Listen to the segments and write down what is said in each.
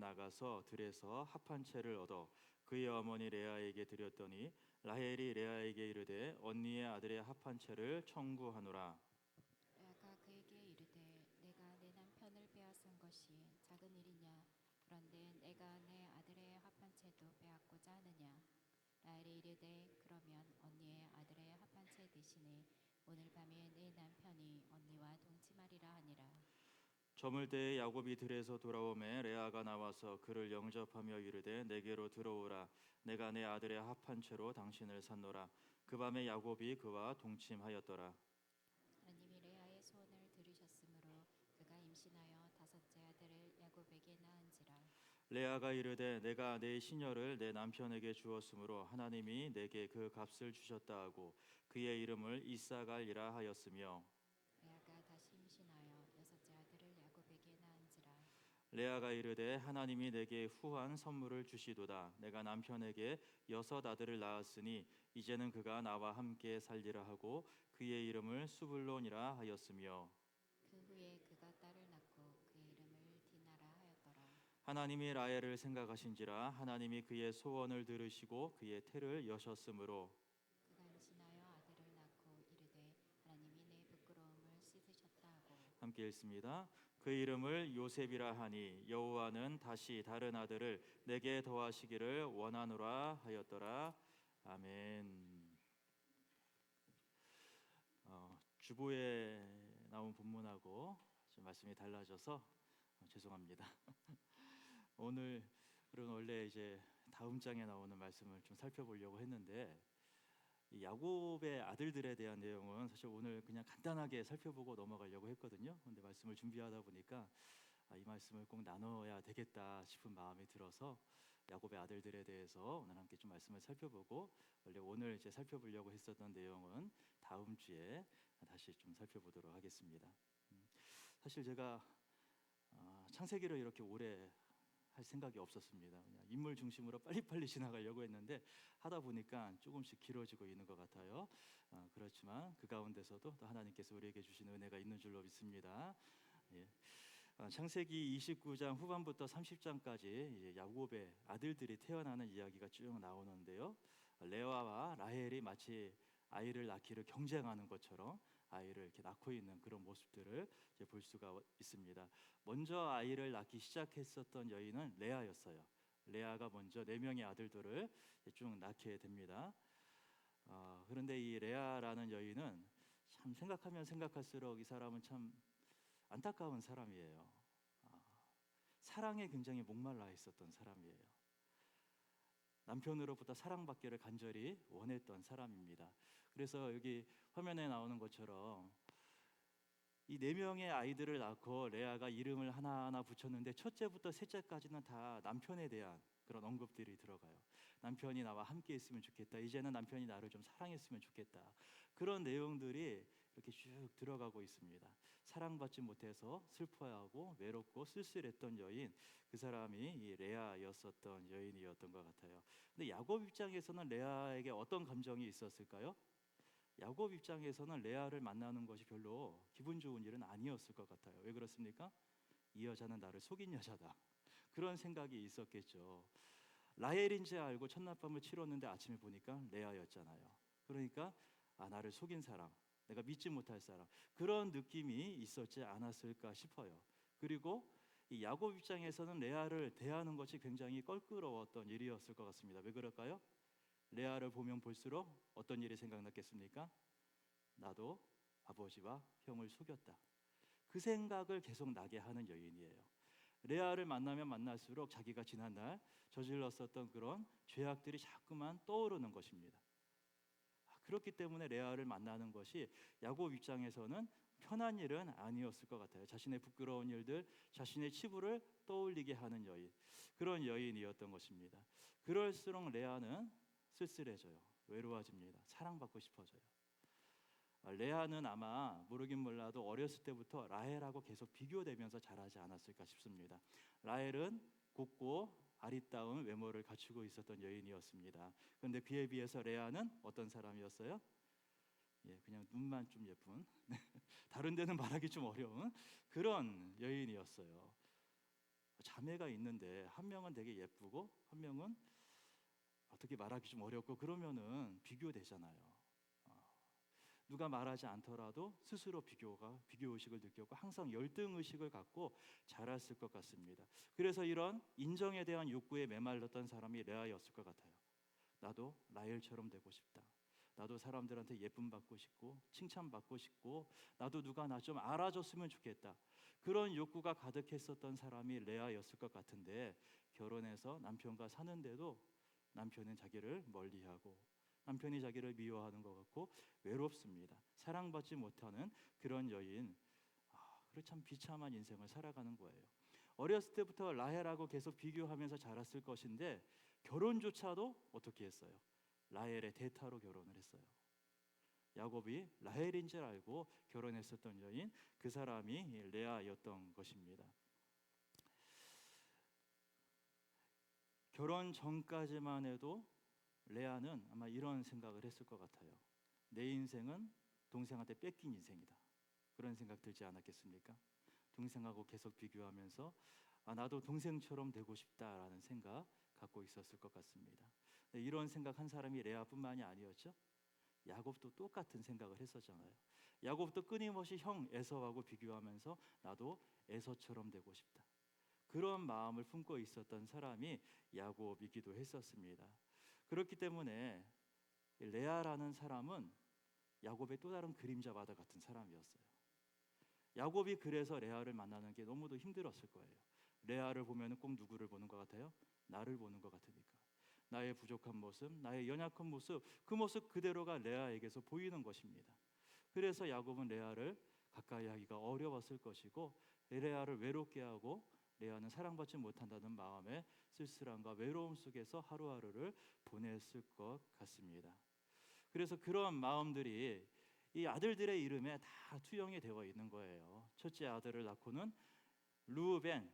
나가서 들에서 합한 채를 얻어 그의 어머니 레아에게 드렸더니 라헬이 레아에게 이르되 언니의 아들의 합한 채를 청구하노라. 레아가 그에게 이르되 내가 내 남편을 빼앗은 것이 작은 일이냐? 그런데 내가 내 아들의 합한 채도 빼앗고자 하느냐? 라헬이 이르되 그러면 언니의 아들의 합한 채 대신에 오늘 밤에 내 남편이 언니와 동침하리라 하니라. 저물 때에 야곱이 들에서 돌아오매 레아가 나와서 그를 영접하며 이르되 내게로 들어오라. 내가 내 아들의 합한 채로 당신을 샀노라. 그 밤에 야곱이 그와 동침하였더라. 하나님이 레아의 소원을 들으셨으므로 그가 임신하여 다섯째 아들을 야곱에게 낳은지라. 레아가 이르되 내가 내 시녀를 내 남편에게 주었으므로 하나님이 내게 그 값을 주셨다 하고 그의 이름을 이사갈이라 하였으며, 레아가 다시 임신하여 여섯째 아들을 야곱에게 낳은지라. 레아가 이르되 하나님이 내게 후한 선물을 주시도다. 내가 남편에게 여섯 아들을 낳았으니 이제는 그가 나와 함께 살리라 하고 그의 이름을 수블론이라 하였으며, 그 후에 그가 딸을 낳고 그의 이름을 디나라 하였더라. 하나님이 라헬을 생각하신지라 하나님이 그의 소원을 들으시고 그의 태를 여셨으므로, 그가 임신하여 아들을 낳고 이르되 하나님이 내 부끄러움을 씻으셨다 하고. 함께 읽습니다. 그 이름을 요셉이라 하니 여호와는 다시 다른 아들을 내게 더하시기를 원하노라 하였더라. 아멘. 주보에 나온 본문하고 좀 말씀이 달라져서 죄송합니다. 오늘은 원래 이제 다음 장에 나오는 말씀을 좀 살펴보려고 했는데 이 야곱의 아들들에 대한 내용은 사실 오늘 그냥 간단하게 살펴보고 넘어가려고 했거든요. 근데 말씀을 준비하다 보니까 이 말씀을 꼭 나눠야 되겠다 싶은 마음이 들어서 야곱의 아들들에 대해서 오늘 함께 좀 말씀을 살펴보고, 원래 오늘 이제 살펴보려고 했었던 내용은 다음 주에 다시 좀 살펴보도록 하겠습니다. 사실 제가 창세기를 이렇게 오래 할 생각이 없었습니다. 그냥 인물 중심으로 빨리빨리 지나가려고 했는데 하다 보니까 조금씩 길어지고 있는 것 같아요. 그렇지만 그 가운데서도 또 하나님께서 우리에게 주신 은혜가 있는 줄로 믿습니다. 예. 창세기 29장 후반부터 30장까지 야곱의 아들들이 태어나는 이야기가 쭉 나오는데요. 레아와 라헬이 마치 아이를 낳기를 경쟁하는 것처럼 아이를 이렇게 낳고 있는 그런 모습들을 이제 볼 수가 있습니다. 먼저 아이를 낳기 시작했었던 여인은 레아였어요. 레아가 먼저 네 명의 아들들을 쭉 낳게 됩니다. 그런데 이 레아라는 여인은 참 생각하면 생각할수록 이 사람은 참 안타까운 사람이에요. 사랑에 굉장히 목말라 있었던 사람이에요. 남편으로부터 사랑받기를 간절히 원했던 사람입니다. 그래서 여기 화면에 나오는 것처럼 이 네 명의 아이들을 낳고 레아가 이름을 하나하나 붙였는데 첫째부터 셋째까지는 다 남편에 대한 그런 언급들이 들어가요. 남편이 나와 함께 있으면 좋겠다. 이제는 남편이 나를 좀 사랑했으면 좋겠다. 그런 내용들이 이렇게 쭉 들어가고 있습니다. 사랑받지 못해서 슬퍼하고 외롭고 쓸쓸했던 여인, 그 사람이 이 레아였었던 여인이었던 것 같아요. 근데 야곱 입장에서는 레아에게 어떤 감정이 있었을까요? 야곱 입장에서는 레아를 만나는 것이 별로 기분 좋은 일은 아니었을 것 같아요. 왜 그렇습니까? 이 여자는 나를 속인 여자다, 그런 생각이 있었겠죠. 라헬인지 알고 첫날밤을 치렀는데 아침에 보니까 레아였잖아요. 그러니까 나를 속인 사람, 내가 믿지 못할 사람, 그런 느낌이 있었지 않았을까 싶어요. 그리고 이 야곱 입장에서는 레아를 대하는 것이 굉장히 껄끄러웠던 일이었을 것 같습니다. 왜 그럴까요? 레아를 보면 볼수록 어떤 일이 생각났겠습니까? 나도 아버지와 형을 속였다, 그 생각을 계속 나게 하는 여인이에요. 레아를 만나면 만날수록 자기가 지난날 저질렀었던 그런 죄악들이 자꾸만 떠오르는 것입니다. 그렇기 때문에 레아를 만나는 것이 야곱 입장에서는 편한 일은 아니었을 것 같아요. 자신의 부끄러운 일들, 자신의 치부를 떠올리게 하는 여인, 그런 여인이었던 것입니다. 그럴수록 레아는 쓸쓸해져요. 외로워집니다. 사랑받고 싶어져요. 레아는 아마 모르긴 몰라도 어렸을 때부터 라헬하고 계속 비교되면서 자라지 않았을까 싶습니다. 라헬은 곱고 아리따운 외모를 갖추고 있었던 여인이었습니다. 그런데 그에 비해서 레아는 어떤 사람이었어요? 그냥 눈만 좀 예쁜 다른 데는 말하기 좀 어려운 그런 여인이었어요. 자매가 있는데 한 명은 되게 예쁘고 한 명은 어떻게 말하기 좀 어렵고 그러면은 비교되잖아요. 어, 누가 말하지 않더라도 스스로 비교 의식을 느꼈고 항상 열등 의식을 갖고 자랐을 것 같습니다. 그래서 이런 인정에 대한 욕구에 메말랐던 사람이 레아였을 것 같아요. 나도 라헬처럼 되고 싶다. 나도 사람들한테 예쁨 받고 싶고 칭찬 받고 싶고 나도 누가 나 좀 알아줬으면 좋겠다. 그런 욕구가 가득했었던 사람이 레아였을 것 같은데 결혼해서 남편과 사는데도 남편은 자기를 멀리하고 남편이 자기를 미워하는 것 같고 외롭습니다. 사랑받지 못하는 그런 여인. 그래 참 비참한 인생을 살아가는 거예요. 어렸을 때부터 라헬하고 계속 비교하면서 자랐을 것인데 결혼조차도 어떻게 했어요? 라헬의 대타로 결혼을 했어요. 야곱이 라헬인 줄 알고 결혼했었던 여인, 그 사람이 레아였던 것입니다. 결혼 전까지만 해도 레아는 아마 이런 생각을 했을 것 같아요. 내 인생은 동생한테 뺏긴 인생이다. 그런 생각 들지 않았겠습니까? 동생하고 계속 비교하면서 나도 동생처럼 되고 싶다라는 생각 갖고 있었을 것 같습니다. 이런 생각 한 사람이 레아뿐만이 아니었죠. 야곱도 똑같은 생각을 했었잖아요. 야곱도 끊임없이 형 에서하고 비교하면서 나도 에서처럼 되고 싶다. 그런 마음을 품고 있었던 사람이 야곱이기도 했었습니다. 그렇기 때문에 레아라는 사람은 야곱의 또 다른 그림자바다 같은 사람이었어요. 야곱이 그래서 레아를 만나는 게 너무도 힘들었을 거예요. 레아를 보면 꼭 누구를 보는 것 같아요? 나를 보는 것 같으니까. 나의 부족한 모습, 나의 연약한 모습, 그 모습 그대로가 레아에게서 보이는 것입니다. 그래서 야곱은 레아를 가까이 하기가 어려웠을 것이고 레아를 외롭게 하고 레아는 사랑받지 못한다는 마음의 쓸쓸함과 외로움 속에서 하루하루를 보냈을 것 같습니다. 그래서 그런 마음들이 이 아들들의 이름에 다 투영이 되어 있는 거예요. 첫째 아들을 낳고는 루벤,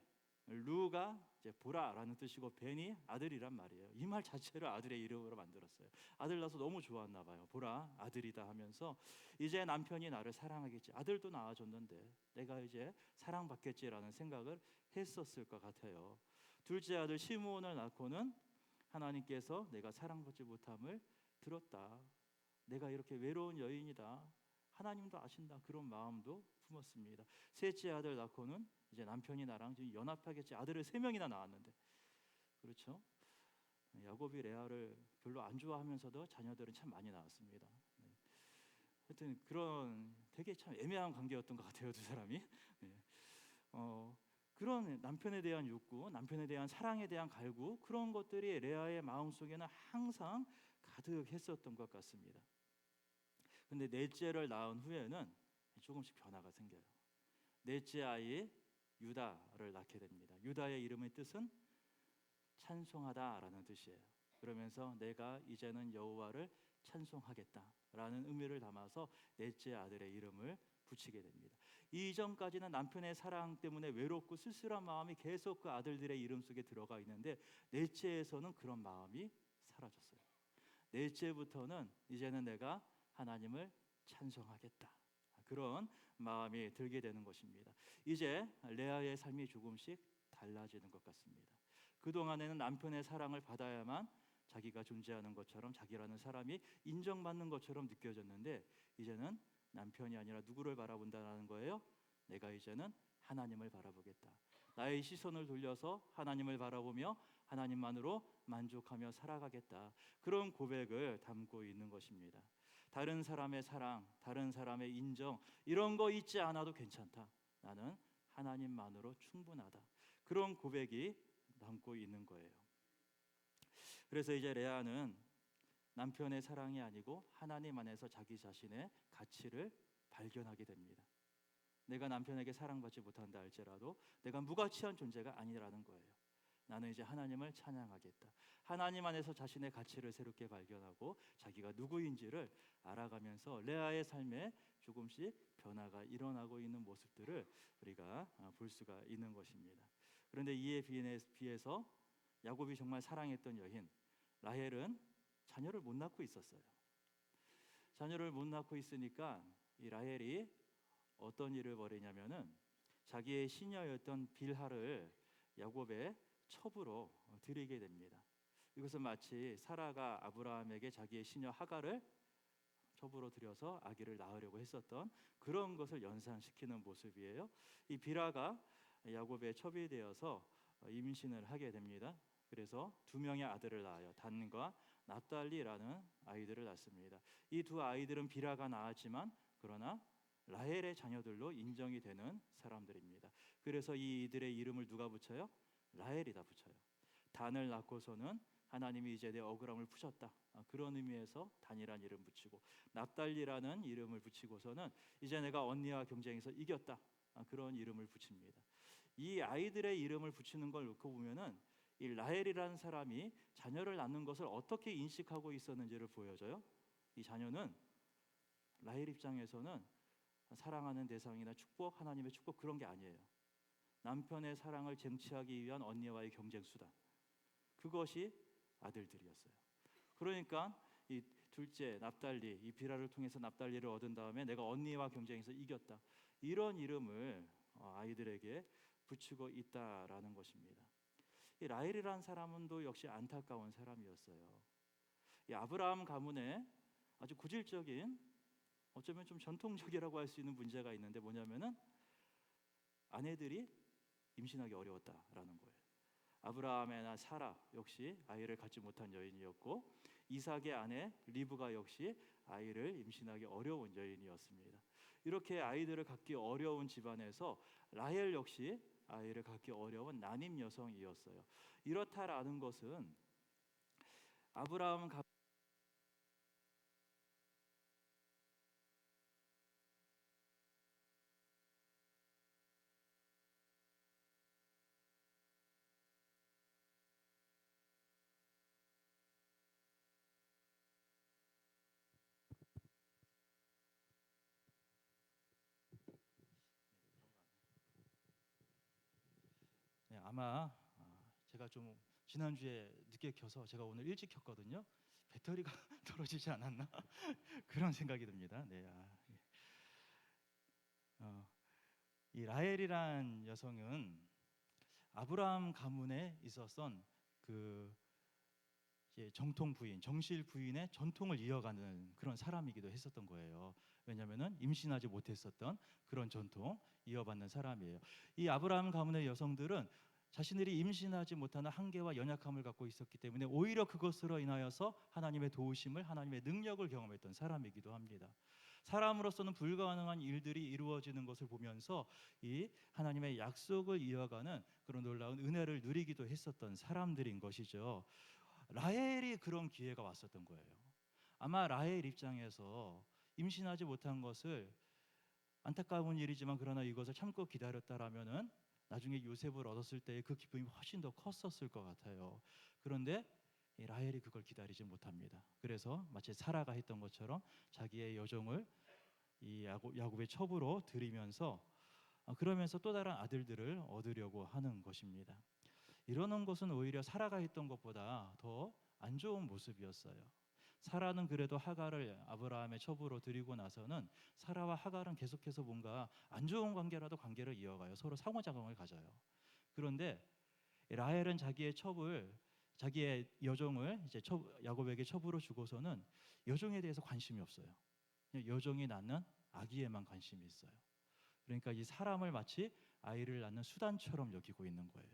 루가 이제 보라라는 뜻이고 벤이 아들이란 말이에요. 이 말 자체를 아들의 이름으로 만들었어요. 아들 낳아서 너무 좋았나 봐요. 보라 아들이다 하면서 이제 남편이 나를 사랑하겠지. 아들도 낳아줬는데 내가 이제 사랑받겠지라는 생각을 했었을 것 같아요. 둘째 아들 시므온을 낳고는 하나님께서 내가 사랑받지 못함을 들었다. 내가 이렇게 외로운 여인이다. 하나님도 아신다. 그런 마음도 품었습니다. 셋째 아들 낳고는 이제 남편이 나랑 지금 연합하겠지. 아들을 3명이나 낳았는데 그렇죠? 야곱이 레아를 별로 안 좋아하면서도 자녀들은 참 많이 낳았습니다. 네. 하여튼 그런 되게 참 애매한 관계였던 것 같아요, 두 사람이. 네. 그런 남편에 대한 욕구, 남편에 대한 사랑에 대한 갈구, 그런 것들이 레아의 마음 속에는 항상 가득했었던 것 같습니다. 근데 넷째를 낳은 후에는 조금씩 변화가 생겨요. 넷째 아이 유다를 낳게 됩니다. 유다의 이름의 뜻은 찬송하다라는 뜻이에요. 그러면서 내가 이제는 여호와를 찬송하겠다라는 의미를 담아서 넷째 아들의 이름을 붙이게 됩니다. 이전까지는 남편의 사랑 때문에 외롭고 쓸쓸한 마음이 계속 그 아들들의 이름 속에 들어가 있는데 넷째에서는 그런 마음이 사라졌어요. 넷째부터는 이제는 내가 하나님을 찬송하겠다. 그런 마음이 들게 되는 것입니다. 이제 레아의 삶이 조금씩 달라지는 것 같습니다. 그동안에는 남편의 사랑을 받아야만 자기가 존재하는 것처럼 자기라는 사람이 인정받는 것처럼 느껴졌는데 이제는 남편이 아니라 누구를 바라본다는 거예요? 내가 이제는 하나님을 바라보겠다. 나의 시선을 돌려서 하나님을 바라보며 하나님만으로 만족하며 살아가겠다. 그런 고백을 담고 있는 것입니다. 다른 사람의 사랑, 다른 사람의 인정 이런 거 잊지 않아도 괜찮다. 나는 하나님만으로 충분하다. 그런 고백이 담고 있는 거예요. 그래서 이제 레아는 남편의 사랑이 아니고 하나님 안에서 자기 자신의 가치를 발견하게 됩니다. 내가 남편에게 사랑받지 못한다 할지라도 내가 무가치한 존재가 아니라는 거예요. 나는 이제 하나님을 찬양하겠다. 하나님 안에서 자신의 가치를 새롭게 발견하고 자기가 누구인지를 알아가면서 레아의 삶에 조금씩 변화가 일어나고 있는 모습들을 우리가 볼 수가 있는 것입니다. 그런데 이에 비해서 야곱이 정말 사랑했던 여인 라헬은 자녀를 못 낳고 있었어요. 자녀를 못 낳고 있으니까 이 라헬이 어떤 일을 벌이냐면은 자기의 시녀였던 빌하를 야곱의 첩으로 드리게 됩니다. 이것은 마치 사라가 아브라함에게 자기의 시녀 하갈을 첩으로 들여서 아기를 낳으려고 했었던 그런 것을 연상시키는 모습이에요. 이 비라가 야곱의 첩이 되어서 임신을 하게 됩니다. 그래서 두 명의 아들을 낳아요. 단과 납달리라는 아이들을 낳습니다. 이 두 아이들은 비라가 낳았지만 그러나 라헬의 자녀들로 인정이 되는 사람들입니다. 그래서 이들의 이름을 누가 붙여요? 라헬이다 붙여요. 단을 낳고서는 하나님이 이제 내 억울함을 푸셨다, 그런 의미에서 단이라는 이름 붙이고, 납달리라는 이름을 붙이고서는 이제 내가 언니와 경쟁에서 이겼다, 그런 이름을 붙입니다. 이 아이들의 이름을 붙이는 걸 놓고 보면은 이 라헬이라는 사람이 자녀를 낳는 것을 어떻게 인식하고 있었는지를 보여줘요. 이 자녀는 라헬 입장에서는 사랑하는 대상이나 축복, 하나님의 축복, 그런 게 아니에요. 남편의 사랑을 쟁취하기 위한 언니와의 경쟁 수단, 그것이 아들들이었어요. 그러니까 이 둘째 납달리, 이 비라를 통해서 납달리를 얻은 다음에 내가 언니와 경쟁해서 이겼다, 이런 이름을 아이들에게 붙이고 있다라는 것입니다. 이 라헬이라는 사람은 또 역시 안타까운 사람이었어요. 이 아브라함 가문에 아주 고질적인, 어쩌면 좀 전통적이라고 할 수 있는 문제가 있는데, 뭐냐면은 아내들이 임신하기 어려웠다라는 거예요. 아브라함의 사라 역시 아이를 갖지 못한 여인이었고, 이삭의 아내 리브가 역시 아이를 임신하기 어려운 여인이었습니다. 이렇게 아이들을 갖기 어려운 집안에서 라헬 역시 아이를 갖기 어려운 난임 여성이었어요. 이렇다라는 것은 아브라함 네, 아마 제가 좀 지난주에 늦게 켜서 제가 오늘 일찍 켰거든요. 배터리가 떨어지지 않았나 그런 생각이 듭니다. 네, 예. 이 라헬이란 여성은 아브라함 가문에 있었던 그 정통 부인, 정실 부인의 전통을 이어가는 그런 사람이기도 했었던 거예요. 왜냐하면은 임신하지 못했었던 그런 전통 이어받는 사람이에요. 이 아브라함 가문의 여성들은 자신들이 임신하지 못하는 한계와 연약함을 갖고 있었기 때문에 오히려 그것으로 인하여서 하나님의 도우심을, 하나님의 능력을 경험했던 사람이기도 합니다. 사람으로서는 불가능한 일들이 이루어지는 것을 보면서 이 하나님의 약속을 이어가는 그런 놀라운 은혜를 누리기도 했었던 사람들인 것이죠. 라헬이 그런 기회가 왔었던 거예요. 아마 라헬 입장에서 임신하지 못한 것을, 안타까운 일이지만 그러나 이것을 참고 기다렸다라면은 나중에 요셉을 얻었을 때의 그 기쁨이 훨씬 더 컸었을 것 같아요. 그런데 이 라헬이 그걸 기다리지 못합니다. 그래서 마치 사라가 했던 것처럼 자기의 여종을 이 야곱의 첩으로 들이면서 그러면서 또 다른 아들들을 얻으려고 하는 것입니다. 이러는 것은 오히려 사라가 했던 것보다 더 안 좋은 모습이었어요. 사라는 그래도 하갈을 아브라함의 첩으로 들이고 나서는 사라와 하갈은 계속해서 뭔가 안 좋은 관계라도 관계를 이어가요. 서로 상호작용을 가져요. 그런데 라헬은 자기의 여종을 이제 야곱에게 첩으로 주고서는 여종에 대해서 관심이 없어요. 여종이 낳는 아기에만 관심이 있어요. 그러니까 이 사람을 마치 아이를 낳는 수단처럼 여기고 있는 거예요.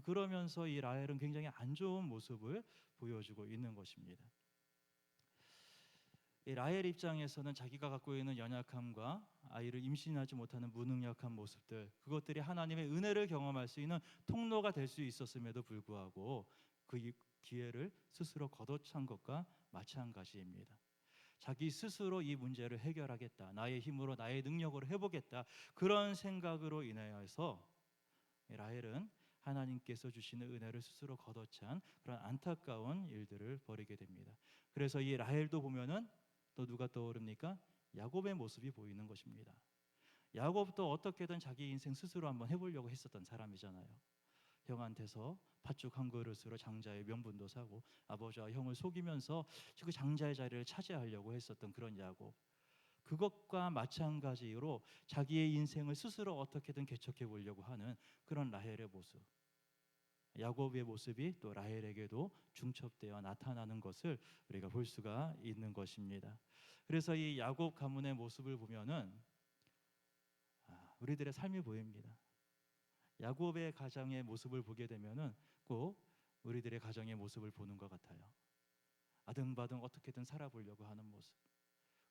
그러면서 이 라헬은 굉장히 안 좋은 모습을 보여주고 있는 것입니다. 이 라헬 입장에서는 자기가 갖고 있는 연약함과 아이를 임신하지 못하는 무능력한 모습들, 그것들이 하나님의 은혜를 경험할 수 있는 통로가 될 수 있었음에도 불구하고 그 기회를 스스로 걷어찬 것과 마찬가지입니다. 자기 스스로 이 문제를 해결하겠다, 나의 힘으로 나의 능력으로 해보겠다, 그런 생각으로 인하여서 라헬은 하나님께서 주시는 은혜를 스스로 걷어찬 그런 안타까운 일들을 벌이게 됩니다. 그래서 이 라헬도 보면은 또 누가 떠오릅니까? 야곱의 모습이 보이는 것입니다. 야곱도 어떻게든 자기 인생 스스로 한번 해보려고 했었던 사람이잖아요. 형한테서 팥죽 한 그릇으로 장자의 명분도 사고 아버지와 형을 속이면서 그 장자의 자리를 차지하려고 했었던 그런 야곱. 그것과 마찬가지로 자기의 인생을 스스로 어떻게든 개척해 보려고 하는 그런 라헬의 모습. 야곱의 모습이 또 라헬에게도 중첩되어 나타나는 것을 우리가 볼 수가 있는 것입니다. 그래서 이 야곱 가문의 모습을 보면은 우리들의 삶이 보입니다. 야곱의 가정의 모습을 보게 되면은 꼭 우리들의 가정의 모습을 보는 것 같아요. 아등바등 어떻게든 살아보려고 하는 모습,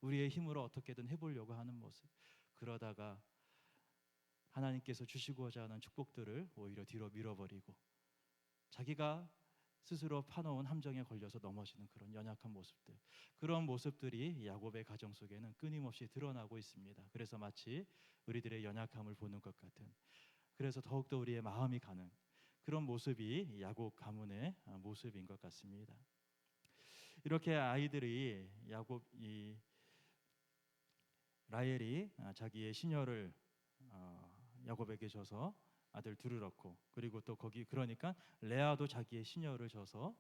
우리의 힘으로 어떻게든 해보려고 하는 모습, 그러다가 하나님께서 주시고자 하는 축복들을 오히려 뒤로 밀어버리고 자기가 스스로 파놓은 함정에 걸려서 넘어지는 그런 연약한 모습들, 그런 모습들이 야곱의 가정 속에는 끊임없이 드러나고 있습니다. 그래서 마치 우리들의 연약함을 보는 것 같은, 그래서 더욱더 우리의 마음이 가는 그런 모습이 야곱 가문의 모습인 것 같습니다. 이렇게 아이들이 라헬이 자기의 시녀를 야곱에게 줘서 아들 둘을 얻고, 그리고 또 그러니까 레아도 자기의 시녀를 줘서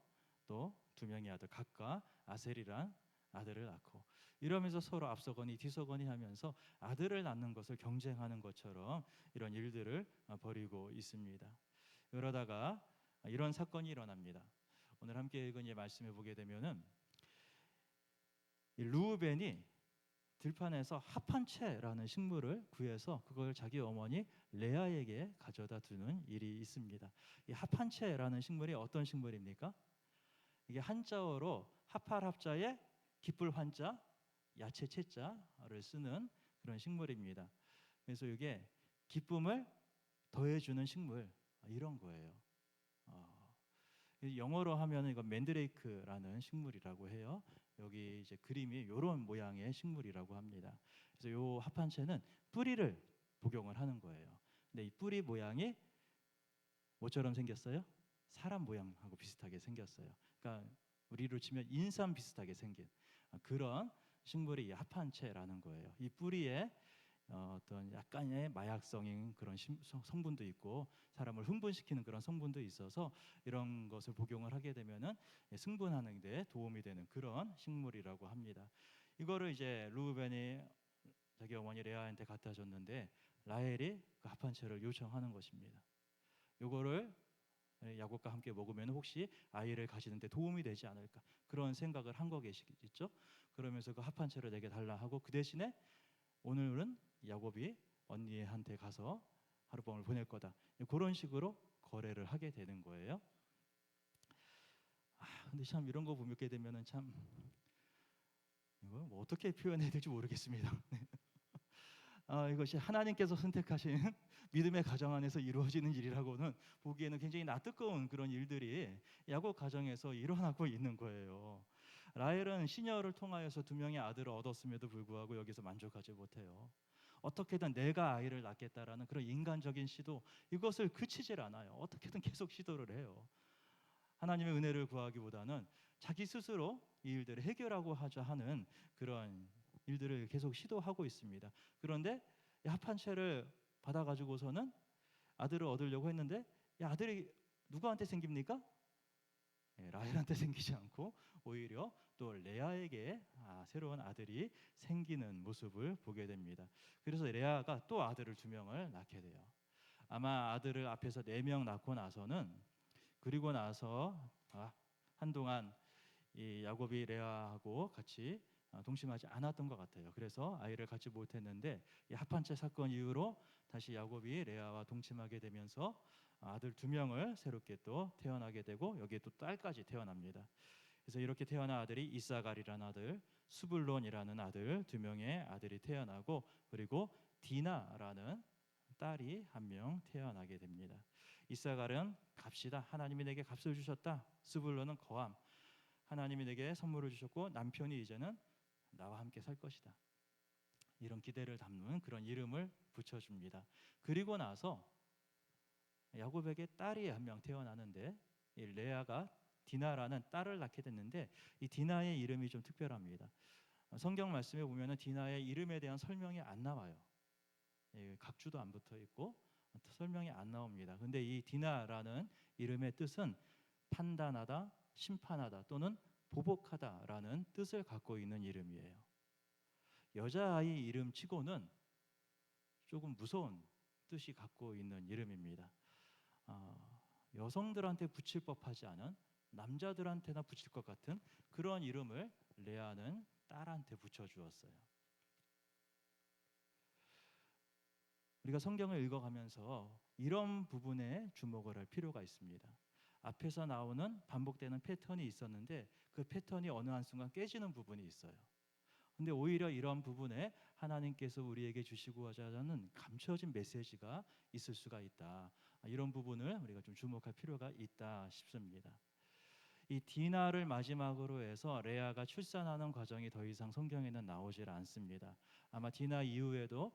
또 두 명의 아들 각각 아셀이란 아들을 낳고, 이러면서 서로 앞서거니 뒤서거니 하면서 아들을 낳는 것을 경쟁하는 것처럼 이런 일들을 벌이고 있습니다. 그러다가 이런 사건이 일어납니다. 오늘 함께 읽은 이 말씀을 보게 되면은 르우벤이 들판에서 합한채라는 식물을 구해서 그걸 자기 어머니 레아에게 가져다 주는 일이 있습니다. 이 합한채라는 식물이 어떤 식물입니까? 이게 한자어로 합할 합자에 기쁠 환자, 야채 채자를 쓰는 그런 식물입니다. 그래서 이게 기쁨을 더해주는 식물, 이런 거예요. 영어로 하면 이거 맨드레이크라는 식물이라고 해요. 여기 이제 그림이 이런 모양의 식물이라고 합니다. 그래서 요 합한채는 뿌리를 복용을 하는 거예요. 근데 이 뿌리 모양이 뭐처럼 생겼어요? 사람 모양하고 비슷하게 생겼어요. 그러니까 우리로 치면 인삼 비슷하게 생긴 그런 식물이 합한채라는 거예요. 이 뿌리에 어떤 약간의 마약성인 그런 성분도 있고 사람을 흥분시키는 그런 성분도 있어서 이런 것을 복용을 하게 되면은 승분하는 데 도움이 되는 그런 식물이라고 합니다. 이거를 이제 르우벤이 자기 어머니 레아한테 갖다 줬는데 라헬이 그 합한채를 요청하는 것입니다. 요거를 야곱과 함께 먹으면 혹시 아이를 가지는 데 도움이 되지 않을까, 그런 생각을 한 거겠죠. 그러면서 그 합한채를 내게 달라 하고, 그 대신에 오늘은 야곱이 언니한테 가서 하룻밤을 보낼 거다, 그런 식으로 거래를 하게 되는 거예요. 근데 참 이런 거 보게 되면은 참 이거 뭐 어떻게 표현해야 될지 모르겠습니다. 이것이 하나님께서 선택하신 믿음의 가정 안에서 이루어지는 일이라고는 보기에는 굉장히 낯뜨거운 그런 일들이 야곱 가정에서 일어나고 있는 거예요. 라헬은 시녀를 통하여서 두 명의 아들을 얻었음에도 불구하고 여기서 만족하지 못해요. 어떻게든 내가 아이를 낳겠다라는 그런 인간적인 시도, 이것을 그치질 않아요. 어떻게든 계속 시도를 해요. 하나님의 은혜를 구하기보다는 자기 스스로 이 일들을 해결하고 하자 하는 그런 일들을 계속 시도하고 있습니다. 그런데 합한채를 받아가지고서는 아들을 얻으려고 했는데 이 아들이 누구한테 생깁니까? 라헬한테 생기지 않고 오히려 또 레아에게 새로운 아들이 생기는 모습을 보게 됩니다. 그래서 레아가 또 아들을 두 명을 낳게 돼요. 아마 아들을 앞에서 4명 낳고 나서는, 그리고 나서 한동안 이 야곱이 레아하고 같이 동침하지 않았던 것 같아요. 그래서 아이를 갖지 못했는데 이 합한채 사건 이후로 다시 야곱이 레아와 동침하게 되면서 아들 2명을 새롭게 또 태어나게 되고, 여기에 또 딸까지 태어납니다. 그래서 이렇게 태어난 아들이 이사갈이라는 아들, 수불론이라는 아들 2명의 아들이 태어나고, 그리고 디나라는 딸이 1명 태어나게 됩니다. 이사갈은 값이다, 하나님이 내게 값을 주셨다. 수불론은 거함, 하나님이 내게 선물을 주셨고 남편이 이제는 나와 함께 살 것이다, 이런 기대를 담는 그런 이름을 붙여줍니다. 그리고 나서 야곱에게 딸이 1명 태어나는데, 이 레아가 디나라는 딸을 낳게 됐는데, 이 디나의 이름이 좀 특별합니다. 성경 말씀에 보면은 디나의 이름에 대한 설명이 안 나와요. 각주도 안 붙어 있고 설명이 안 나옵니다. 근데 이 디나라는 이름의 뜻은 판단하다, 심판하다 또는 보복하다라는 뜻을 갖고 있는 이름이에요. 여자아이 이름치고는 조금 무서운 뜻이 갖고 있는 이름입니다. 여성들한테 붙일 법하지 않은 남자들한테나 붙일 것 같은 그런 이름을 레아는 딸한테 붙여주었어요. 우리가 성경을 읽어가면서 이런 부분에 주목을 할 필요가 있습니다. 앞에서 나오는 반복되는 패턴이 있었는데 그 패턴이 어느 한순간 깨지는 부분이 있어요. 근데 오히려 이런 부분에 하나님께서 우리에게 주시고자 하는 감춰진 메시지가 있을 수가 있다. 이런 부분을 우리가 좀 주목할 필요가 있다 싶습니다. 이 디나를 마지막으로 해서 레아가 출산하는 과정이 더 이상 성경에는 나오질 않습니다. 아마 디나 이후에도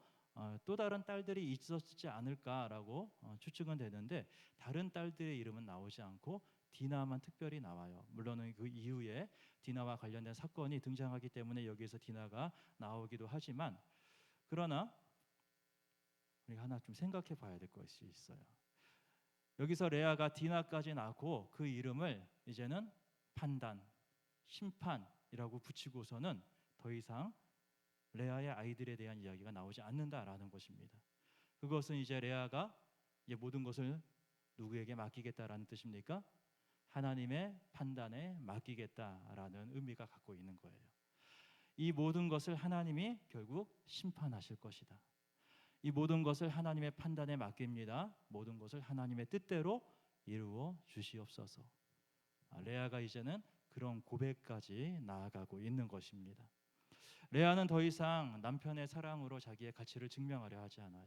또 다른 딸들이 있었지 않을까라고 추측은 되는데 다른 딸들의 이름은 나오지 않고 디나만 특별히 나와요. 물론 그 이후에 디나와 관련된 사건이 등장하기 때문에 여기에서 디나가 나오기도 하지만 그러나 우리가 하나 좀 생각해 봐야 될 것이 있어요. 여기서 레아가 디나까지 낳고 그 이름을 이제는 판단, 심판이라고 붙이고서는 더 이상 레아의 아이들에 대한 이야기가 나오지 않는다라는 것입니다. 그것은 이제 레아가 이제 모든 것을 누구에게 맡기겠다라는 뜻입니까? 하나님의 판단에 맡기겠다라는 의미가 갖고 있는 거예요. 이 모든 것을 하나님이 결국 심판하실 것이다. 이 모든 것을 하나님의 판단에 맡깁니다. 모든 것을 하나님의 뜻대로 이루어 주시옵소서. 레아가 이제는 그런 고백까지 나아가고 있는 것입니다. 레아는 더 이상 남편의 사랑으로 자기의 가치를 증명하려 하지 않아요.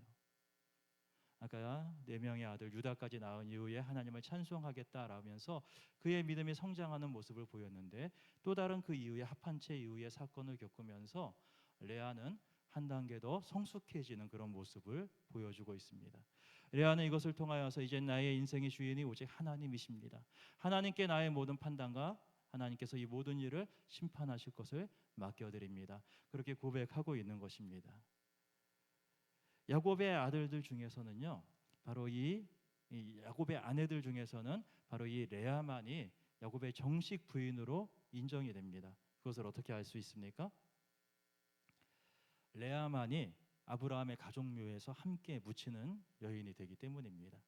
아까 4명의 아들 유다까지 낳은 이후에 하나님을 찬송하겠다라면서 그의 믿음이 성장하는 모습을 보였는데 또 다른 그 이후에 합한채 이후의 사건을 겪으면서 레아는 한 단계 더 성숙해지는 그런 모습을 보여주고 있습니다. 레아는 이것을 통하여서 이제 나의 인생의 주인이 오직 하나님이십니다. 하나님께 나의 모든 판단과 하나님께서 이 모든 일을 심판하실 것을 맡겨드립니다. 그렇게 고백하고 있는 것입니다. 야곱의 아들들 중에서는요, 바로 이 야곱의 아내들 중에서는 바로 이 레아만이 야곱의 정식 부인으로 인정이 됩니다. 그것을 어떻게 알 수 있습니까? 레아만이 아브라함의 가족묘에서 함께 묻히는 여인이 되기 때문입니다.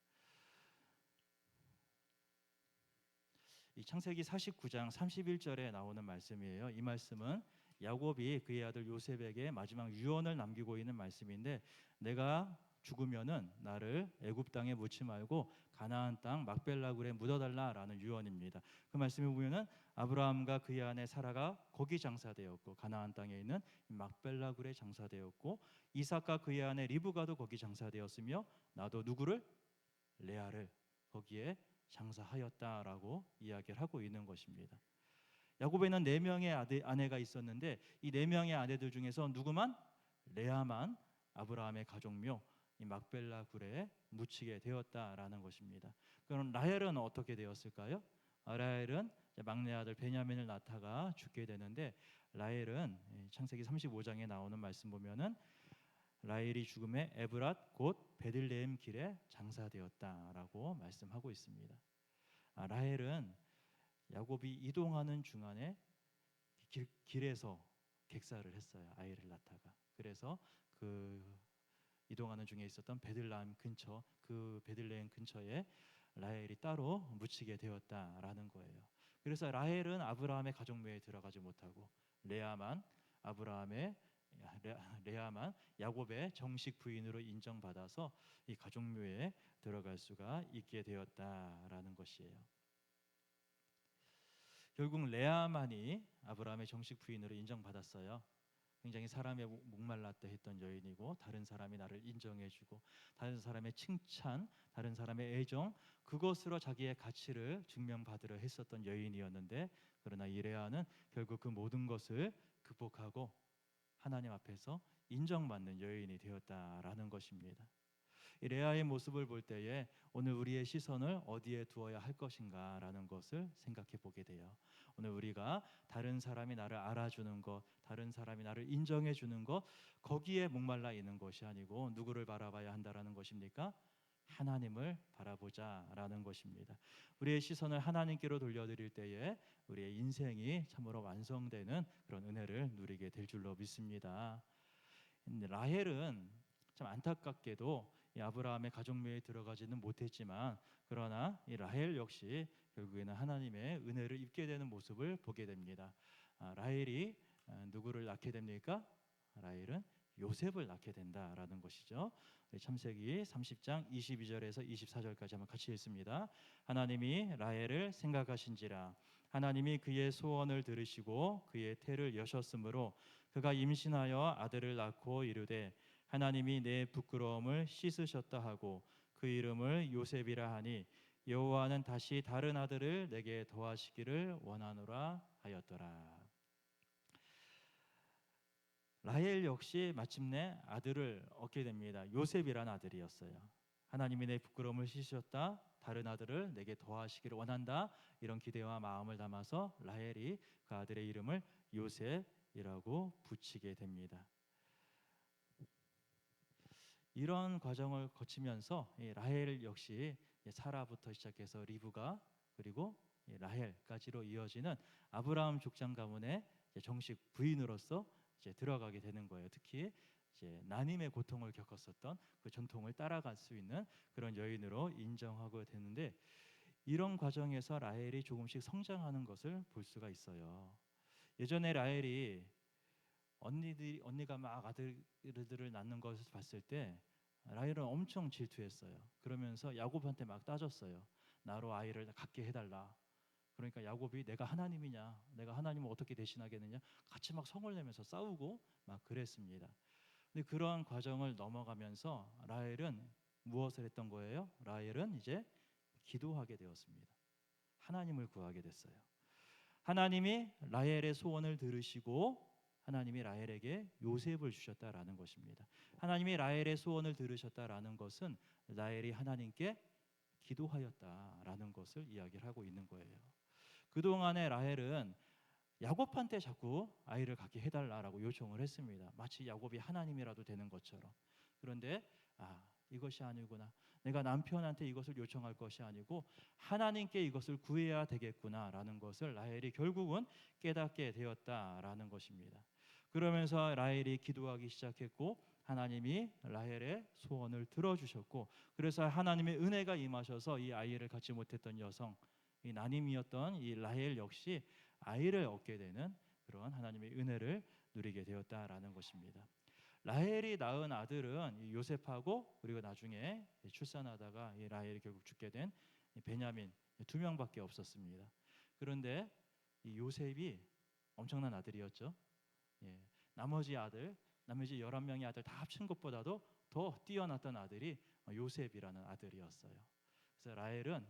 이 창세기 49장 31절에 나오는 말씀이에요. 이 말씀은 야곱이 그의 아들 요셉에게 마지막 유언을 남기고 있는 말씀인데 내가 죽으면은 나를 애굽 땅에 묻지 말고 가나안 땅 막벨라굴에 묻어달라라는 유언입니다. 그 말씀에 보면은 아브라함과 그의 아내 사라가 거기 장사되었고 가나안 땅에 있는 막벨라굴에 장사되었고 이삭과 그의 아내 리브가도 거기 장사되었으며 나도 누구를 레아를 거기에 장사하였다라고 이야기를 하고 있는 것입니다. 야곱에는 4명의 아내가 있었는데 이 4명의 아내들 중에서 누구만? 레아만 아브라함의 가족묘 이 막벨라 굴에 묻히게 되었다라는 것입니다. 그럼 라헬은 어떻게 되었을까요? 라헬은 막내 아들 베냐민을 낳다가 죽게 되는데 라헬은 창세기 35장에 나오는 말씀 보면은 라헬이 죽음에 에브랏 곧 베들레헴 길에 장사되었다라고 말씀하고 있습니다. 라헬은 야곱이 이동하는 중간에 길에서 객사를 했어요. 아이를 낳다가. 그래서 그 이동하는 중에 있었던 베들레헴 근처 그 베들레헴 근처에 라헬이 따로 묻히게 되었다라는 거예요. 그래서 라헬은 아브라함의 가족묘에 들어가지 못하고 레아만 야곱의 정식 부인으로 인정받아서 이 가족묘에 들어갈 수가 있게 되었다라는 것이에요. 결국 레아만이 아브라함의 정식 부인으로 인정받았어요. 굉장히 사람의 목말랐다 했던 여인이고 다른 사람이 나를 인정해주고 다른 사람의 칭찬, 다른 사람의 애정 그것으로 자기의 가치를 증명받으려 했었던 여인이었는데 그러나 이 레아는 결국 그 모든 것을 극복하고 하나님 앞에서 인정받는 여인이 되었다라는 것입니다. 이 레아의 모습을 볼 때에 오늘 우리의 시선을 어디에 두어야 할 것인가라는 것을 생각해 보게 돼요. 오늘 우리가 다른 사람이 나를 알아주는 것, 다른 사람이 나를 인정해 주는 것 거기에 목말라 있는 것이 아니고 누구를 바라봐야 한다라는 것입니까? 하나님을 바라보자라는 것입니다. 우리의 시선을 하나님께로 돌려드릴 때에 우리의 인생이 참으로 완성되는 그런 은혜를 누리게 될 줄로 믿습니다. 라헬은 참 안타깝게도 이 아브라함의 가족묘에 들어가지는 못했지만 그러나 이 라헬 역시 결국에는 하나님의 은혜를 입게 되는 모습을 보게 됩니다. 라헬이 누구를 낳게 됩니까? 라헬은 요셉을 낳게 된다라는 것이죠. 창세기 30장 22절에서 24절까지 한번 같이 읽습니다. 하나님이 라헬을 생각하신지라 하나님이 그의 소원을 들으시고 그의 태를 여셨으므로 그가 임신하여 아들을 낳고 이르되 하나님이 내 부끄러움을 씻으셨다 하고 그 이름을 요셉이라 하니 여호와는 다시 다른 아들을 내게 더하시기를 원하노라 하였더라. 라헬 역시 마침내 아들을 얻게 됩니다. 요셉이란 아들이었어요. 하나님이 내 부끄러움을 씻으셨다. 다른 아들을 내게 더하시기를 원한다. 이런 기대와 마음을 담아서 라헬이 그 아들의 이름을 요셉이라고 붙이게 됩니다. 이런 과정을 거치면서 라헬 역시 사라부터 시작해서 리브가 그리고 라헬까지로 이어지는 아브라함 족장 가문의 정식 부인으로서 이제 들어가게 되는 거예요. 특히 이제 난임의 고통을 겪었었던 그 전통을 따라갈 수 있는 그런 여인으로 인정하고 되는데 이런 과정에서 라헬이 조금씩 성장하는 것을 볼 수가 있어요. 예전에 라헬이 언니가 막 아들들을 낳는 것을 봤을 때 라헬은 엄청 질투했어요. 그러면서 야곱한테 막 따졌어요. 나로 아이를 갖게 해달라. 그러니까 야곱이 내가 하나님이냐, 내가 하나님을 어떻게 대신하겠느냐, 같이 막 성을 내면서 싸우고 막 그랬습니다. 근데 그러한 과정을 넘어가면서 라헬은 무엇을 했던 거예요? 라헬은 이제 기도하게 되었습니다. 하나님을 구하게 됐어요. 하나님이 라헬의 소원을 들으시고 하나님이 라헬에게 요셉을 주셨다라는 것입니다. 하나님이 라헬의 소원을 들으셨다라는 것은 라헬이 하나님께 기도하였다라는 것을 이야기를 하고 있는 거예요. 그동안에 라헬은 야곱한테 자꾸 아이를 갖게 해달라고 요청을 했습니다. 마치 야곱이 하나님이라도 되는 것처럼. 그런데 이것이 아니구나. 내가 남편한테 이것을 요청할 것이 아니고 하나님께 이것을 구해야 되겠구나라는 것을 라헬이 결국은 깨닫게 되었다라는 것입니다. 그러면서 라헬이 기도하기 시작했고 하나님이 라헬의 소원을 들어주셨고 그래서 하나님의 은혜가 임하셔서 이 아이를 갖지 못했던 여성, 이 난임이었던 이 라헬 역시 아이를 얻게 되는 그런 하나님의 은혜를 누리게 되었다라는 것입니다. 라헬이 낳은 아들은 요셉하고 그리고 나중에 출산하다가 이 라헬이 결국 죽게 된 베냐민 2명밖에 없었습니다. 그런데 이 요셉이 엄청난 아들이었죠. 나머지 11명의 아들 다 합친 것보다도 더 뛰어났던 아들이 요셉이라는 아들이었어요. 그래서 라헬은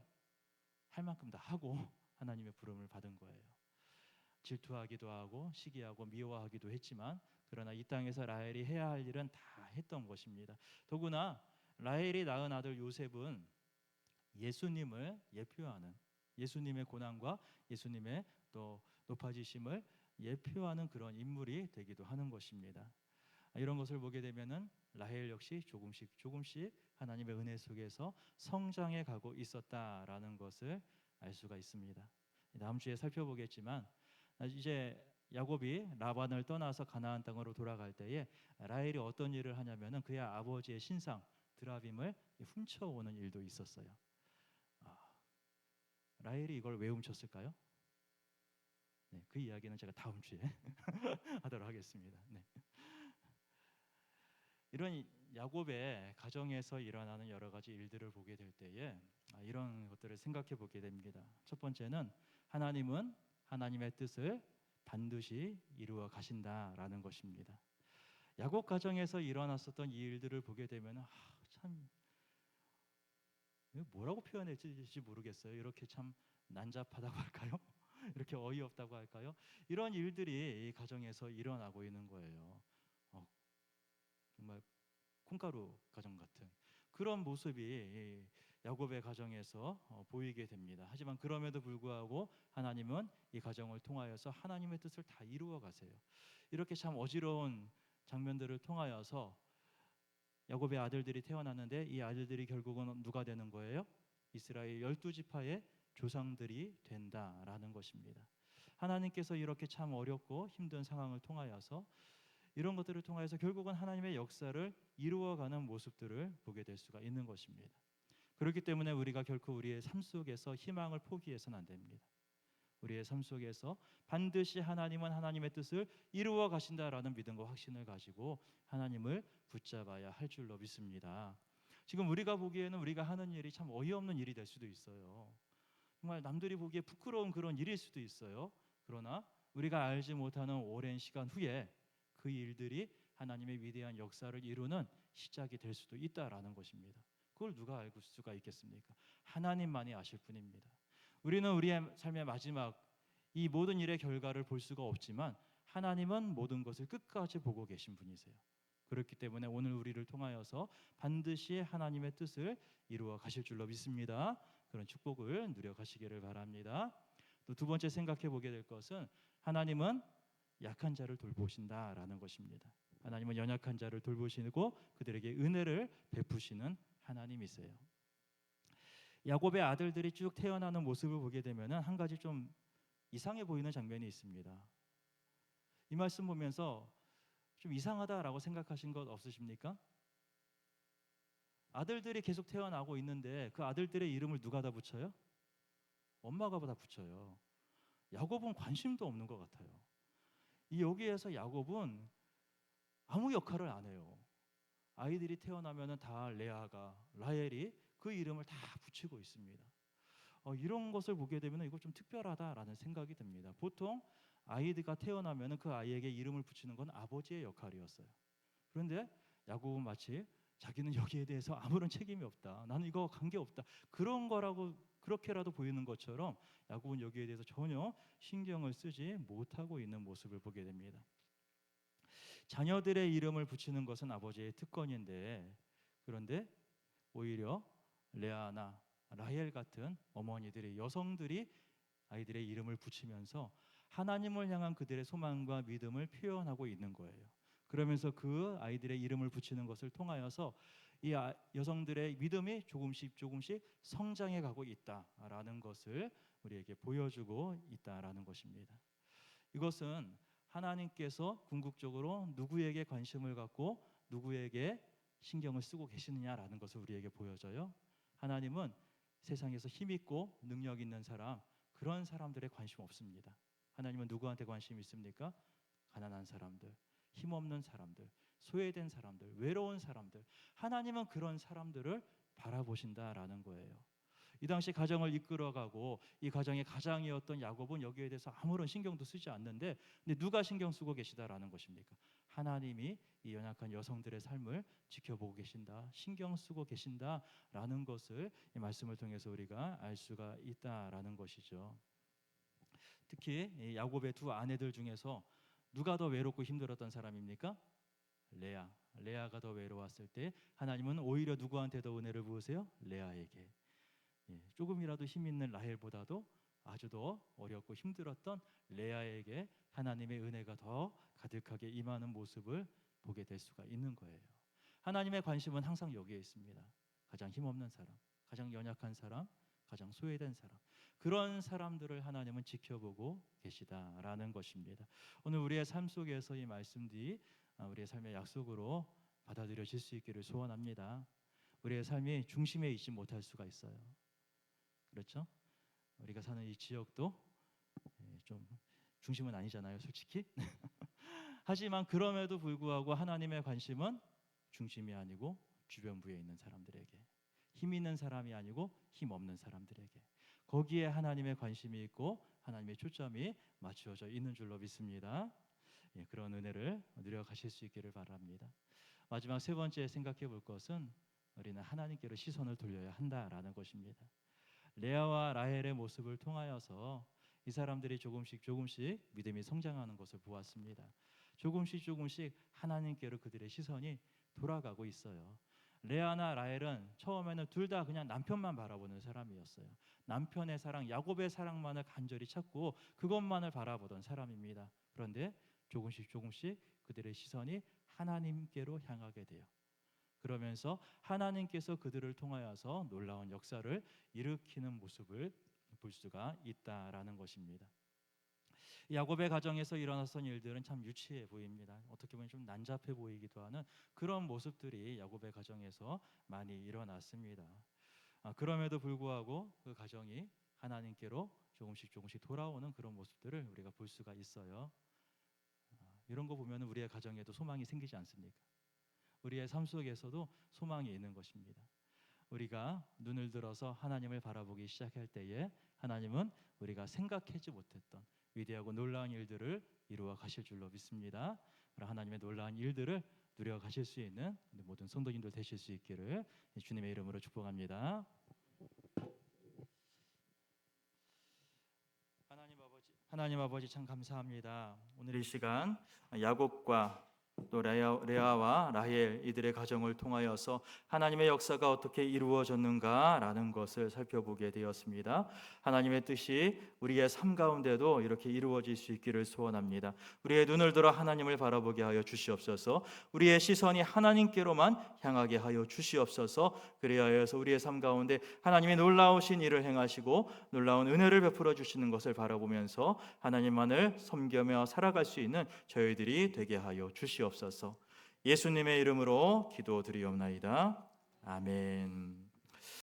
할 만큼 다 하고 하나님의 부름을 받은 거예요. 질투하기도 하고 시기하고 미워하기도 했지만 그러나 이 땅에서 라헬이 해야 할 일은 다 했던 것입니다. 더구나 라헬이 낳은 아들 요셉은 예수님을 예표하는 예수님의 고난과 예수님의 또 높아지심을 예표하는 그런 인물이 되기도 하는 것입니다. 이런 것을 보게 되면은 라헬 역시 조금씩 하나님의 은혜 속에서 성장해 가고 있었다라는 것을 알 수가 있습니다. 다음 주에 살펴보겠지만 이제 야곱이 라반을 떠나서 가나안 땅으로 돌아갈 때에 라헬이 어떤 일을 하냐면은 그의 아버지의 신상 드라빔을 훔쳐오는 일도 있었어요. 라헬이 이걸 왜 훔쳤을까요? 그 이야기는 제가 다음 주에 하도록 하겠습니다. 이런 야곱의 가정에서 일어나는 여러 가지 일들을 보게 될 때에 이런 것들을 생각해 보게 됩니다. 첫 번째는 하나님은 하나님의 뜻을 반드시 이루어 가신다라는 것입니다. 야곱 가정에서 일어났었던 이 일들을 보게 되면 참 뭐라고 표현해야 될지 모르겠어요. 이렇게 참 난잡하다고 할까요? 이렇게 어이없다고 할까요? 이런 일들이 이 가정에서 일어나고 있는 거예요. 정말 콩가루 가정 같은 그런 모습이 야곱의 가정에서 보이게 됩니다. 하지만 그럼에도 불구하고 하나님은 이 가정을 통하여서 하나님의 뜻을 다 이루어 가세요. 이렇게 참 어지러운 장면들을 통하여서 야곱의 아들들이 태어났는데 이 아들들이 결국은 누가 되는 거예요? 이스라엘 12지파의 조상들이 된다라는 것입니다. 하나님께서 이렇게 참 어렵고 힘든 상황을 통하여서 이런 것들을 통해서 결국은 하나님의 역사를 이루어가는 모습들을 보게 될 수가 있는 것입니다. 그렇기 때문에 우리가 결코 우리의 삶 속에서 희망을 포기해서는 안 됩니다. 우리의 삶 속에서 반드시 하나님은 하나님의 뜻을 이루어 가신다라는 믿음과 확신을 가지고 하나님을 붙잡아야 할 줄로 믿습니다. 지금 우리가 보기에는 우리가 하는 일이 참 어이없는 일이 될 수도 있어요. 정말 남들이 보기에 부끄러운 그런 일일 수도 있어요. 그러나 우리가 알지 못하는 오랜 시간 후에 그 일들이 하나님의 위대한 역사를 이루는 시작이 될 수도 있다라는 것입니다. 그걸 누가 알 수가 있겠습니까? 하나님만이 아실 뿐입니다. 우리는 우리의 삶의 마지막 이 모든 일의 결과를 볼 수가 없지만 하나님은 모든 것을 끝까지 보고 계신 분이세요. 그렇기 때문에 오늘 우리를 통하여서 반드시 하나님의 뜻을 이루어 가실 줄로 믿습니다. 그런 축복을 누려 가시기를 바랍니다. 또 두 번째 생각해 보게 될 것은 하나님은 약한 자를 돌보신다라는 것입니다. 하나님은 연약한 자를 돌보시고 그들에게 은혜를 베푸시는 하나님이세요. 야곱의 아들들이 쭉 태어나는 모습을 보게 되면 한 가지 좀 이상해 보이는 장면이 있습니다. 이 말씀 보면서 좀 이상하다라고 생각하신 것 없으십니까? 아들들이 계속 태어나고 있는데 그 아들들의 이름을 누가 다 붙여요? 엄마가 다 붙여요. 야곱은 관심도 없는 것 같아요. 이 여기에서 야곱은 아무 역할을 안 해요. 아이들이 태어나면 다 레아가 라헬이 그 이름을 다 붙이고 있습니다. 이런 것을 보게 되면 이거 좀 특별하다라는 생각이 듭니다. 보통 아이가 태어나면 그 아이에게 이름을 붙이는 건 아버지의 역할이었어요. 그런데 야곱은 마치 자기는 여기에 대해서 아무런 책임이 없다. 나는 이거 관계 없다. 그런 거라고 그렇게라도 보이는 것처럼 야곱은 여기에 대해서 전혀 신경을 쓰지 못하고 있는 모습을 보게 됩니다. 자녀들의 이름을 붙이는 것은 아버지의 특권인데 그런데 오히려 레아나 라헬 같은 어머니들이 여성들이 아이들의 이름을 붙이면서 하나님을 향한 그들의 소망과 믿음을 표현하고 있는 거예요. 그러면서 그 아이들의 이름을 붙이는 것을 통하여서 이 여성들의 믿음이 조금씩 성장해 가고 있다라는 것을 우리에게 보여주고 있다라는 것입니다. 이것은 하나님께서 궁극적으로 누구에게 관심을 갖고 누구에게 신경을 쓰고 계시느냐라는 것을 우리에게 보여줘요. 하나님은 세상에서 힘 있고 능력 있는 사람 그런 사람들에 관심 없습니다. 하나님은 누구한테 관심이 있습니까? 가난한 사람들, 힘없는 사람들, 소외된 사람들, 외로운 사람들. 하나님은 그런 사람들을 바라보신다라는 거예요. 이 당시 가정을 이끌어가고 이 가정의 가장이었던 야곱은 여기에 대해서 아무런 신경도 쓰지 않는데 근데 누가 신경 쓰고 계시다라는 것입니까? 하나님이 이 연약한 여성들의 삶을 지켜보고 계신다, 신경 쓰고 계신다라는 것을 이 말씀을 통해서 우리가 알 수가 있다라는 것이죠. 특히 이 야곱의 두 아내들 중에서 누가 더 외롭고 힘들었던 사람입니까? 레아가 더 외로웠을 때 하나님은 오히려 누구한테 더 은혜를 부으세요? 레아에게. 조금이라도 힘 있는 라헬보다도 아주 더 어렵고 힘들었던 레아에게 하나님의 은혜가 더 가득하게 임하는 모습을 보게 될 수가 있는 거예요. 하나님의 관심은 항상 여기에 있습니다. 가장 힘없는 사람, 가장 연약한 사람, 가장 소외된 사람 그런 사람들을 하나님은 지켜보고 계시다라는 것입니다. 오늘 우리의 삶 속에서 이 말씀들이 우리의 삶의 약속으로 받아들여질 수 있기를 소원합니다. 우리의 삶이 중심에 있지 못할 수가 있어요. 그렇죠? 우리가 사는 이 지역도 좀 중심은 아니잖아요, 솔직히. 하지만 그럼에도 불구하고 하나님의 관심은 중심이 아니고 주변부에 있는 사람들에게, 힘 있는 사람이 아니고 힘 없는 사람들에게 거기에 하나님의 관심이 있고 하나님의 초점이 맞추어져 있는 줄로 믿습니다. 그런 은혜를 누려 가실 수 있기를 바랍니다. 마지막 세 번째 생각해 볼 것은 우리는 하나님께로 시선을 돌려야 한다라는 것입니다. 레아와 라헬의 모습을 통하여서 이 사람들이 조금씩 믿음이 성장하는 것을 보았습니다. 조금씩 하나님께로 그들의 시선이 돌아가고 있어요. 레아나 라헬은 처음에는 둘 다 그냥 남편만 바라보는 사람이었어요. 남편의 사랑, 야곱의 사랑만을 간절히 찾고 그것만을 바라보던 사람입니다. 그런데 조금씩 그들의 시선이 하나님께로 향하게 돼요. 그러면서 하나님께서 그들을 통하여서 놀라운 역사를 일으키는 모습을 볼 수가 있다라는 것입니다. 야곱의 가정에서 일어났던 일들은 참 유치해 보입니다. 어떻게 보면 좀 난잡해 보이기도 하는 그런 모습들이 야곱의 가정에서 많이 일어났습니다. 그럼에도 불구하고 그 가정이 하나님께로 조금씩 돌아오는 그런 모습들을 우리가 볼 수가 있어요. 이런 거 보면 우리의 가정에도 소망이 생기지 않습니까? 우리의 삶 속에서도 소망이 있는 것입니다. 우리가 눈을 들어서 하나님을 바라보기 시작할 때에 하나님은 우리가 생각하지 못했던 위대하고 놀라운 일들을 이루어 가실 줄로 믿습니다. 하나님의 놀라운 일들을 누려 가실 수 있는 모든 성도님들 되실 수 있기를 주님의 이름으로 축복합니다. 하나님 아버지 참 감사합니다. 오늘 이 시간 야곱과 또 레아와 라헬 이들의 가정을 통하여서 하나님의 역사가 어떻게 이루어졌는가라는 것을 살펴보게 되었습니다. 하나님의 뜻이 우리의 삶 가운데도 이렇게 이루어질 수 있기를 소원합니다. 우리의 눈을 들어 하나님을 바라보게 하여 주시옵소서. 우리의 시선이 하나님께로만 향하게 하여 주시옵소서. 그래야 해서 우리의 삶 가운데 하나님의 놀라우신 일을 행하시고 놀라운 은혜를 베풀어 주시는 것을 바라보면서 하나님만을 섬기며 살아갈 수 있는 저희들이 되게 하여 주시옵소서. 예수님의 이름으로 기도드리옵나이다. 아멘.